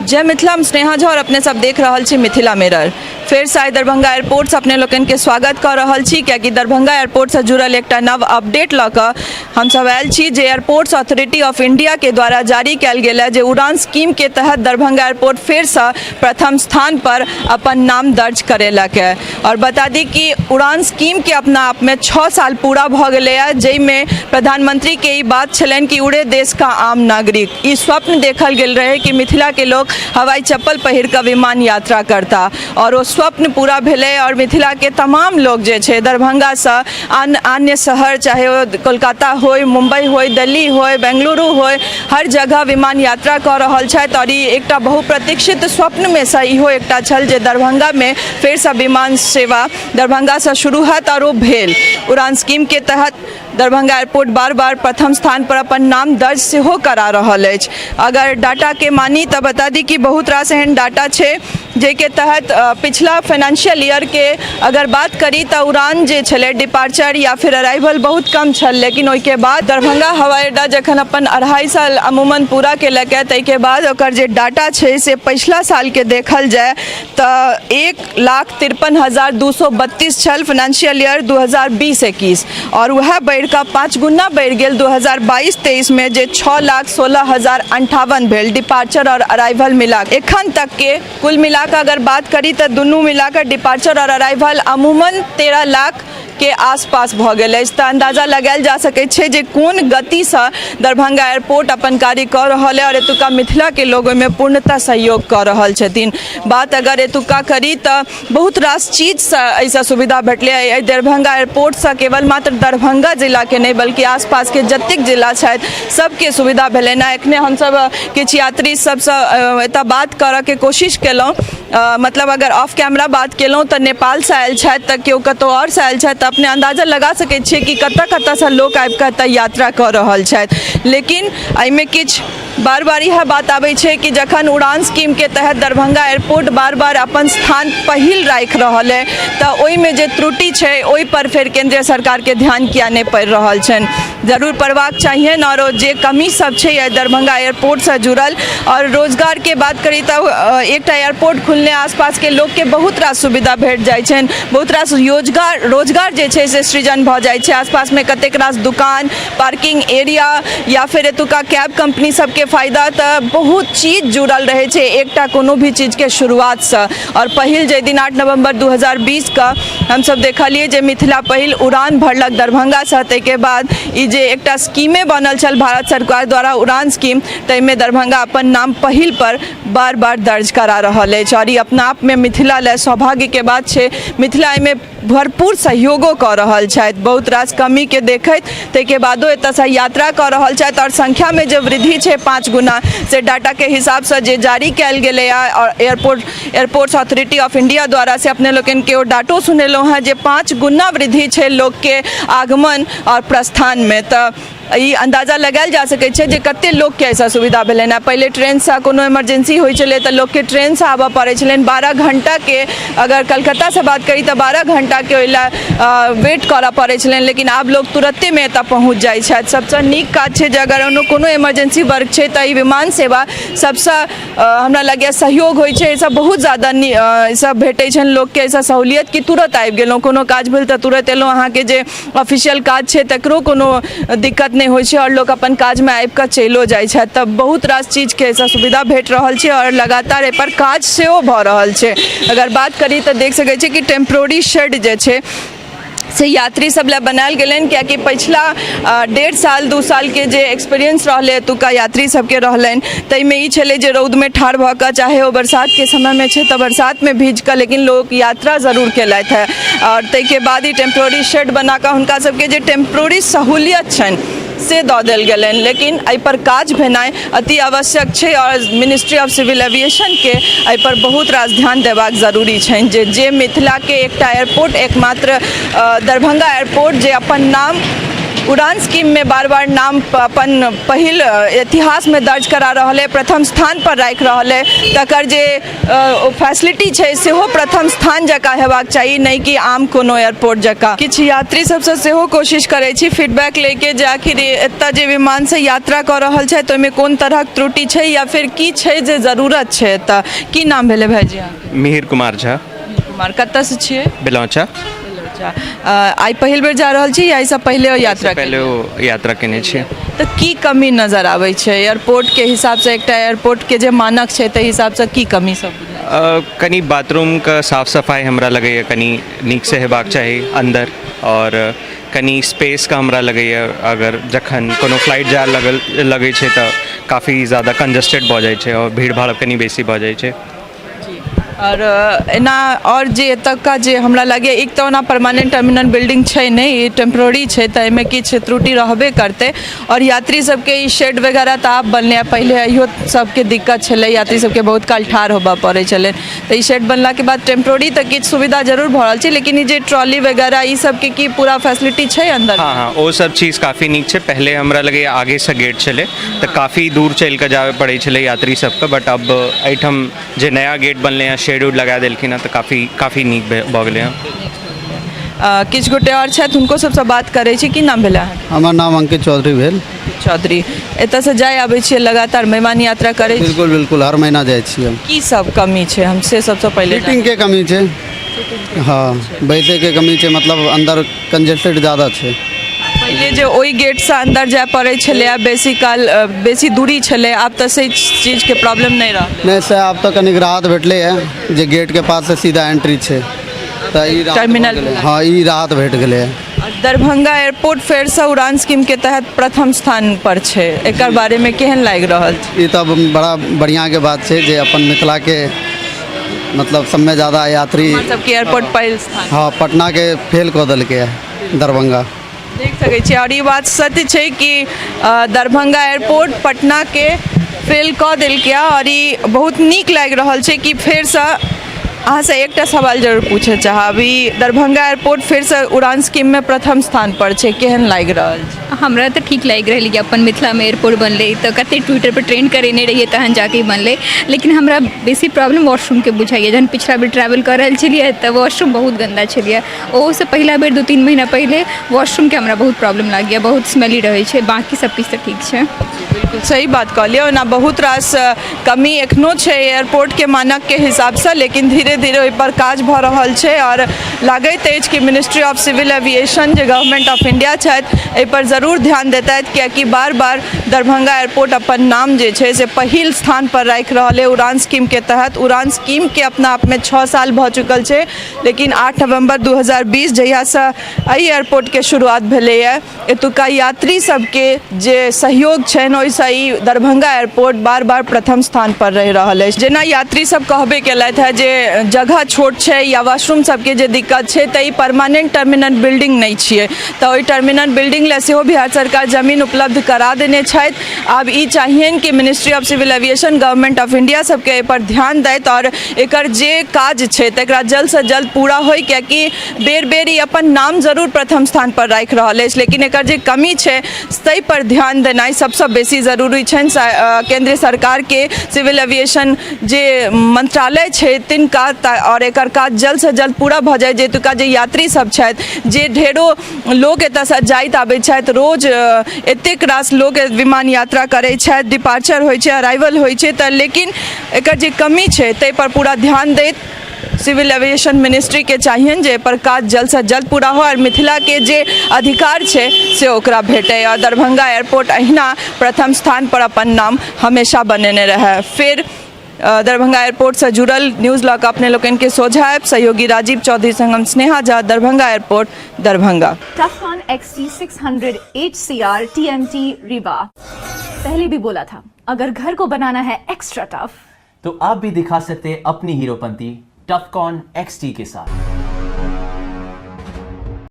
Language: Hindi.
जय मिथिला, हम स्नेहा झा और अपने सब देख रहल छी मिथिला मिरर। फिर से दरभंगा एयरपोर्ट से अपने लोगन के स्वागत कर रहल छी, क्योंकि दरभंगा एयरपोर्ट से जुड़ल एक नव अपडेट लऽ हम सब आयल छी जे एयरपोर्ट्स अथॉरिटी ऑफ इंडिया के द्वारा जारी कयल गेल है जे उड़ान स्कीम के तहत दरभंगा एयरपोर्ट फिर से प्रथम स्थान पर अपन नाम दर्ज करेलक है। और बता दी कि उड़ान स्कीम के अपना आप में 6 साल पूरा भ गए है, जैमे प्रधानमंत्री के बात छलन कि उड़े देश का आम नागरिक। ई स्वप्न देखल गेल रहे कि मिथिला के लोग हवाई चप्पल पहिर कर विमान यात्रा करता, और वो स्वप्न पूरा भेले। और मिथिला के तमाम लोग जे छे दरभंगा से अन्य शहर, चाहे वो कोलकाता हो, मुंबई हो, दिल्ली हो, बेंगलुरु हो, हर जगह विमान यात्रा कर रहल छथि। और एक बहुप्रतीक्षित स्वप्न में से इहो एक छल जे दरभंगा में फिर से विमान सेवा दरभंगा से शुरू होत, और वो भेल। उड़ान स्कीम के तहत दरभंगा एयरपोर्ट बार बार प्रथम स्थान पर अपन नाम दर्ज से हो करा रहल अछि। अगर डाटा के मानी तो बता दी कि बहुत रास एहन डाटा छे जेके तहत पिछला फाइनेंशियल ईयर के अगर बात करी तो उड़ान जे छले डिपार्चर या फिर अराइवल बहुत कम छल, लेकिन ओई के बाद दरभंगा हवाई अड्डा जखन अपन 2.5 साल अमूमन पूरा केलक है, तै के बाद ओकर जे डाटा छे से पिछला साल के देखल जाए तो 1,53,232 छल फाइनेंशियल ईयर 2020-21, और वह बढ़ का 5 गुना बढ़ गेल 2022-23 में जे 6,16,058 भेल डिपार्चर और अराइवल मिला। एखन तक के कुल मिला अगर बात करी तो दुनू मिलाकर डिपार्चर और अराइवल अमूमन 13 लाख के आसपास भ गए। तो अंदाजा लगायल जा सके छे जे कोन गति से दरभंगा एयरपोर्ट अपन कार्य कर रहल है, और एतुका मिथिला के लोग में पूर्णतः सहयोग कर रहल छथिन। बात अगर एतुका करी तो बहुत रास चीज से ऐसा सुविधा भेटले। दरभंगा एयरपोर्ट से केवल मात्र दरभंगा जिला के नहीं बल्कि आसपास के जतेक जिला छथि सबके सुविधा भेलै ना। एखने हम सब किछ यात्री सबसे एतऽ बात करऽ के कोशिश केलहुँ, मतलब अगर ऑफ कैमरा बात केलहुँ तो नेपाल से आयल छथि, तो केओ कतौ और से आयल छथि, अपने अंदाजा लगा सकै छियै कि कतऽ से लोग आबि कऽ एतऽ यात्रा कर रहल छथि। लेकिन एहिमे किछु बार बार यह बात आबै छै कि जखन उड़ान स्कीम के तहत दरभंगा एयरपोर्ट बार बार अपन स्थान पहिल राखि रहल है, तो ओहिमे जे त्रुटि छै ओहि पर फिर केंद्रीय सरकार के ध्यान किया नहीं पड़ि रहल छनि। जरूर पड़बाक चाहिए, और जे कमी सब छै दरभंगा एयरपोर्ट से जुड़ल। और रोजगार के बात करी तो एक एयरपोर्ट खुलने आसपास के लोग के बहुत रास सुविधा भेट जाइ छनि, बहुत रास रोजगार जे छै से सृजन भ जाइ छै। आसपास में कतेक रास दुकान, पार्किंग एरिया या फिर एतुका कैब कंपनी सबके फायदा तो बहुत चीज जुड़ल रहे छे एकटा कोनो भी चीज के शुरुआत से। और पहिल जे दिन 8 नवंबर 2020 का हम सब देखलिए जे मिथिला पहिल उड़ान भरलक दरभंगा से, तै के बाद ई जे एकटा स्कीमे बनल छल भारत सरकार द्वारा उड़ान स्कीम, तैमे दरभंगा अपन नाम पहिल पर बार बार दर्ज करा रहल अछि। और ई अपना आप में मिथिला ले सौभाग्य के बात छे। मिथिला एहिमे भरपूर सहयोगो कर रहल छथि, बहुत रास कमी के देखैत तै के बादो एतऽ से यात्रा कर रहल छथि। और संख्या में जो वृद्धि छे 5 गुना से डाटा के हिसाब से जे जारी कयल गेलै और एयरपोर्ट्स अथॉरिटी ऑफ इंडिया द्वारा से अपने लोगन के डाटो सुनेलहुँ हैं जे 5 गुना वृद्धि छे लोग के आगमन और प्रस्थान में। तो ई अंदाजा लगायल जा सकै छै जे कते लोग के ऐसा सुविधा भेलै ना। पहले ट्रेन से कोनो इमरजेंसी होइ छलै तो लोग के ट्रेन से आबऽ पड़ै छलै 12 घंटा के। अगर कलकत्ता से बात करी तो 12 घंटा के ओइला वेट करऽ पड़ै छलै, लेकिन आब लोग तुरंते में एतऽ पहुँच जाइ छथि। सबसे नीक काज छै जे अगर कोनो इमरजेंसी वर्क छै तो ई विमान सेवा सबसे हमरा लगैए सहयोग होइ छै। सब बहुत ज़्यादा सब भेटै छनि लोग के ऐसा सहूलियत कि तुरंत आबि गेलहुँ, कोनो काज भेल तो तुरंत एलहुँ। अहाँ के जे ऑफिशियल काज छै तकरो कोनो दिक्कत नहीं होइ छै, और लोग अपन काज में आबि कऽ चलिओ जाइ छथि। तब बहुत रास चीज के ऐसा सुविधा भेट रहल छै, और लगातार एहि पर काज सेहो भऽ रहल छै। अगर बात करी तो देख सकै छी कि टेम्प्रोरी शेड जे छै से यात्री सब ला बनायल गेलन, क्योंकि पिछला 1.5 साल 2 साल के जे एक्सपीरियंस रहले एतुका यात्री सबके रहलन, तैमे ई छलै जे रौद में ठाढ़ भऽ कऽ, चाहे वो बरसात के समय में छै तो बरसात में भीज कऽ, लेकिन लोग यात्रा जरूर केलथि है। और तै के बाद ही टेम्प्रोरी शेड बना कऽ हुनका सबके जे टेम्प्रोरी सहूलियत छनि से दऽ देल गेलनि। लेकिन एहि पर काज भेनाइ अति आवश्यक छै, और मिनिस्ट्री ऑफ सिविल एविएशन के एहि पर बहुत रास ध्यान देबाक जरूरी छनि जे मिथिला के एकटा एयरपोर्ट एकमात्र दरभंगा एयरपोर्ट जे अपन नाम उड़ान स्कीम में बार बार नाम अपन पहिल इतिहास में दर्ज करा रहल है, प्रथम स्थान पर राखि रहल है, तकर जे फैसिलिटी छै सेहो प्रथम स्थान जकाँ हेबाक चाही, नहीं कि आम कोनो एयरपोर्ट जकाँ। किछु यात्री सबसे सेहो कोशिश करै छी फीडबैक लेके जे आखिर एतऽ जे विमान से यात्रा कऽ रहल छै ओहिमे कोन तरहक त्रुटि छै या फिर की छै जे जरूरत छै एतऽ। की नाम भेलै भाईजी अहाँके? मिहिर कुमार झा। कुमार, कतऽ से छियै? बिलौचा। आई पहिल बेर जा रहल छी या एहिसँ पहिले यात्रा पहले यात्रा केने छियै। तऽ की कमी नजर आबै छै एयरपोर्ट के हिसाब से? एकटा एयरपोर्ट के जे मानक छै ताहि हिसाब से की कमी सब बुझाइए? कनी बाथरूम का साफ सफाई हमरा लगैए कनी नीक से हेबाक चाही अंदर, और कनी स्पेस का हमरा लगैए अगर जखन कोनो फ्लाइट जाए लगै छै तऽ काफ़ी ज़्यादा कंजस्टेड भऽ जाइ छै और भीड़ भाड़ कनी बेसी भऽ जाइ छै। और एना और जे एतुका जे हमरा लगे एक तो ओना परमानेंट टर्मिनल बिल्डिंग छै नहीं, ई टेम्प्रोरी छै तऽ एहिमे किछु त्रुटि रहबे करतै। और यात्री सबके ई शेड वगैरह तऽ आब बनलै, पहिले इहो सबके दिक्कत छलै, यात्री सबके बहुत काल ठाढ़ होबऽ पड़ै छलै, तऽ ई शेड बनला के बाद टेम्प्रोरी तऽ किछु सुविधा जरूर भऽ रहल छै, लेकिन ई जे ट्रॉली वगैरह ई सबके की पूरा फैसिलिटी छै अंदर? हाँ हाँ, वो सब चीज़ काफ़ी नीक छै। पहले हमरा लगे आगे से गेट छलै तऽ काफ़ी दूर चल के जावे पड़ै छलै यात्री सबके, बट अब एहिठाम जे नया गेट बनलै हैं शेड उड लगा देलखिन हैं तऽ काफ़ी नीक भऽ गेलै हैं। किछु गोटे और छथि, हुनको सबसँ बात करै छी। की नाम भेलै अहाँके? हमर नाम अंकित चौधरी भेल। चौधरी, एतऽसँ जाय आबै छियै लगातार मेहमान यात्रा करै छी? बिल्कुल बिल्कुल, हर महीना जाइ छियै हम। की सब कमी छै हमसे सबसँ पहिले? सीटिंग के कमी छै, हाँ बैठे के कमी छै, मतलब अंदर कंजेस्टेड ज़्यादा छै। पहिले जे ओहि गेट से अंदर जाय पड़ै छलै, बेसी दूरी छलै, आब तऽ से चीज के प्रॉब्लम नहीं रहलै? नहीं से आब तो कनिक राहत भेटलै है, जे गेट के पास से सीधा एंट्री छै तऽ ई टर्मिनल, हाँ ई राहत भेट गेलै है। दरभंगा एयरपोर्ट फेर से उड़ान स्कीम के तहत प्रथम स्थान पर छै, एकर बारे में केहन लागि रहल छै? ई तऽ बड़ा बढ़िया के बात छै जे अपन मिथिला के मतलब सबसे ज़्यादा यात्री सबके एयरपोर्ट पहिल स्थान, हाँ पटना के फेल कऽ देलकै है दरभंगा। देख सकै छियै, और ई बात सत्य छै कि दरभंगा एयरपोर्ट पटना के फेल कऽ देलकै, और ई बहुत नीक लागि रहल छै कि फेर से अहाँ से एकटा सवाल जरूर पूछे चाहब, ई दरभंगा एयरपोर्ट फिर से उड़ान स्कीम में प्रथम स्थान पर छै, केहन लागि रहल छै? हमरा तऽ ठीक लागि रहल है, अपन मिथिला में एयरपोर्ट बनलै तऽ कते ट्विटर पर ट्रेंड करेने रहिए तहन जाके बनलै, लेकिन हमरा बेसी प्रॉब्लम वॉशरूम के बुझाइए। जहन पिछला बेर ट्रैवल कर रहल छलिए तऽ वॉशरूम बहुत गंदा छलिए, ओहोसँ पहिला बेर 2-3 महीना पहले वॉशरूम के हमरा बहुत प्रॉब्लम लागैए, बहुत स्मेली रहै छै, बाकी सब किछु तऽ ठीक छै। बिल्कुल सही बात कहलिए, ओना बहुत रास कमी एखनो छै एयरपोर्ट के मानक के हिसाब से, लेकिन धीरे धीरे ओहि पर काज भऽ रहल छै, और लागैत अछि कि मिनिस्ट्री ऑफ सिविल एविएशन जे गवर्नमेंट ऑफ इंडिया छथि एहि पर जरूर ध्यान देतथि, कियाकि बार बार दरभंगा एयरपोर्ट अपन नाम जे छै से पहिल स्थान पर राखि रहल है उड़ान स्कीम के तहत। उड़ान स्कीम के अपना आप में 6 साल भऽ चुकल छै, लेकिन 8 नवंबर 2020 जहियासँ एहि एयरपोर्ट के शुरुआत भेलैए, एतुका यात्री सबके जे सहयोग छनि ओहिसँ ई दरभंगा एयरपोर्ट बार बार प्रथम स्थान पर रहि रहल अछि। जेना यात्री सब कहबे केलथि है जे जगह छोट छै या वॉशरूम सबके जे दिक्कत छै तऽ ई परमानेंट टर्मिनल बिल्डिंग नहीं छियै, तऽ ओहि टर्मिनल बिल्डिंग ले सेहो बिहार सरकार जमीन उपलब्ध करा देने छथि। आब ई चाहिए कि ministry of civil aviation government of India सबके एहि पर ध्यान दैत और एकर जे काज छै तकरा जल्द से जल्द पूरा होय, कियाकि बेर बेर ई अपन नाम जरूर प्रथम स्थान पर राखि रहल अछि, लेकिन एकर जे कमी छै ताहि पर ध्यान देनाइ सबसँ बेसी जरूरी छनि। केंद्र सरकार के सिविल एविएशन जे मंत्रालय छै तिनका, और एकर काज जल्द से जल्द पूरा भऽ जाय, जेतुका जे यात्री सब छथि, जे ढेरो लोग एतऽसँ जाइत आबैत छथि, रोज एतेक रास लोग विमान यात्रा करैत छथि, डिपार्चर होइ छै, अराइवल होइ छै, तऽ लेकिन एकर जे कमी छै ताहि पर पूरा ध्यान दैत सिविल एविएशन मिनिस्ट्री के चाहिए जे पर काज जल्द से जल्द पूरा हो और मिथिला के जे अधिकार छै से ओकरा भेटे, और दरभंगा एयरपोर्ट अहिना प्रथम स्थान पर अपन नाम हमेशा बनेने रहे। फिर दरभंगा एयरपोर्ट से जुड़ल न्यूज लॉक अपने लोगन के सोझाएब सहयोगी राजीव चौधरी संगम Sneha Jha, Darbhanga airport, Darbhanga. टफकॉन XT 600 HCR TMT Rewa. पहले भी बोला था, अगर घर को बनाना है एक्स्ट्रा टफ तो आप भी दिखा सकते अपनी हीरोपंती टफकॉन XT के साथ।